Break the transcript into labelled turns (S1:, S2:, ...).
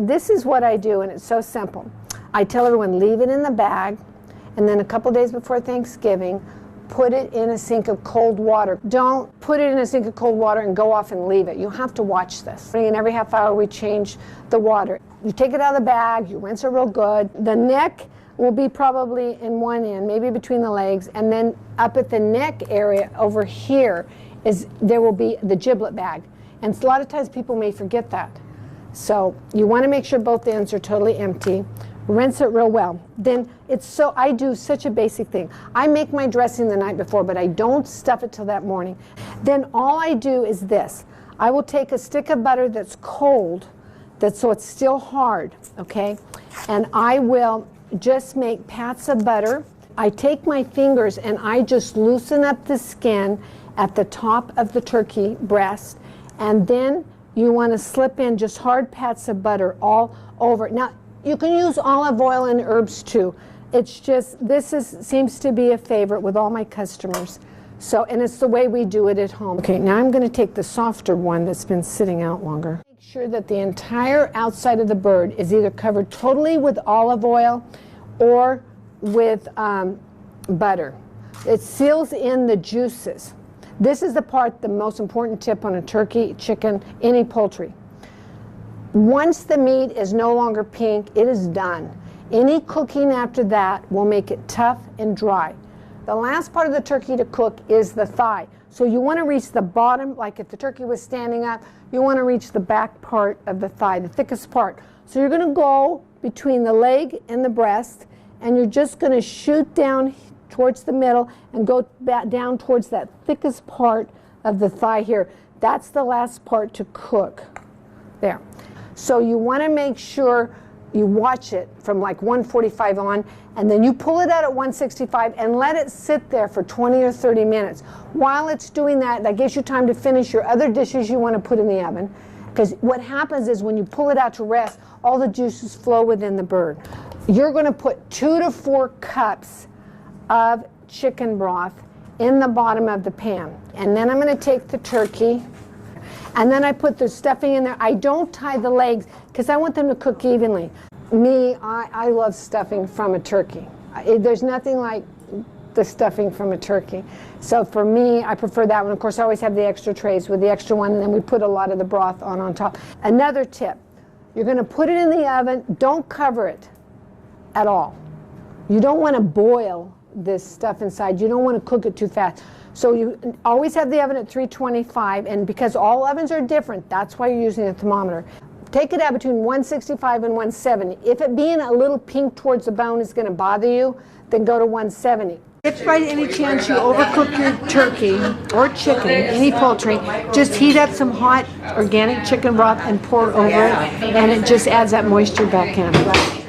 S1: this is what I do, and it's so simple. I tell everyone, leave it in the bag, and then a couple days before Thanksgiving, put it in a sink of cold water. Don't put it in a sink of cold water and go off and leave it. You have to watch this. And every half hour we change the water. You take it out of the bag, you rinse it real good. The neck will be probably in one end, maybe between the legs, and then up at the neck area over here there will be the giblet bag. And a lot of times people may forget that. So you want to make sure both ends are totally empty. Rinse it real well. Then I do such a basic thing. I make my dressing the night before, but I don't stuff it till that morning. Then all I do is this. I will take a stick of butter that's cold, so it's still hard, okay? And I will just make pats of butter. I take my fingers and I just loosen up the skin at the top of the turkey breast, and then you want to slip in just hard pats of butter all over. Now, you can use olive oil and herbs too. It's just, seems to be a favorite with all my customers. So, and it's the way we do it at home. Okay, now I'm going to take the softer one that's been sitting out longer. Make sure that the entire outside of the bird is either covered totally with olive oil or with butter. It seals in the juices. This is the most important tip on a turkey, chicken, any poultry. Once the meat is no longer pink, it is done. Any cooking after that will make it tough and dry. The last part of the turkey to cook is the thigh. So you want to reach the bottom, like if the turkey was standing up, you want to reach the back part of the thigh, the thickest part. So you're going to go between the leg and the breast, and you're just going to shoot down towards the middle and go back down towards that thickest part of the thigh here. That's the last part to cook. There. So you want to make sure you watch it from like 145 on, and then you pull it out at 165 and let it sit there for 20 or 30 minutes. While it's doing that, that gives you time to finish your other dishes you want to put in the oven. Because what happens is when you pull it out to rest, all the juices flow within the bird. You're going to put 2 to 4 cups of chicken broth in the bottom of the pan. And then I'm going to take the turkey, and then I put the stuffing in there. I don't tie the legs because I want them to cook evenly. I love stuffing from a turkey. There's nothing like the stuffing from a turkey. So for me, I prefer that one. Of course, I always have the extra trays with the extra one, and then we put a lot of the broth on top. Another tip, you're going to put it in the oven. Don't cover it at all. You don't want to boil this stuff inside. You don't want to cook it too fast. So you always have the oven at 325, and because all ovens are different, that's why you're using a thermometer. Take it out between 165 and 170. If it being a little pink towards the bone is going to bother you, then go to 170. If by any chance you overcook your turkey or chicken, any poultry, just heat up some hot organic chicken broth and pour it over it, and it just adds that moisture back in.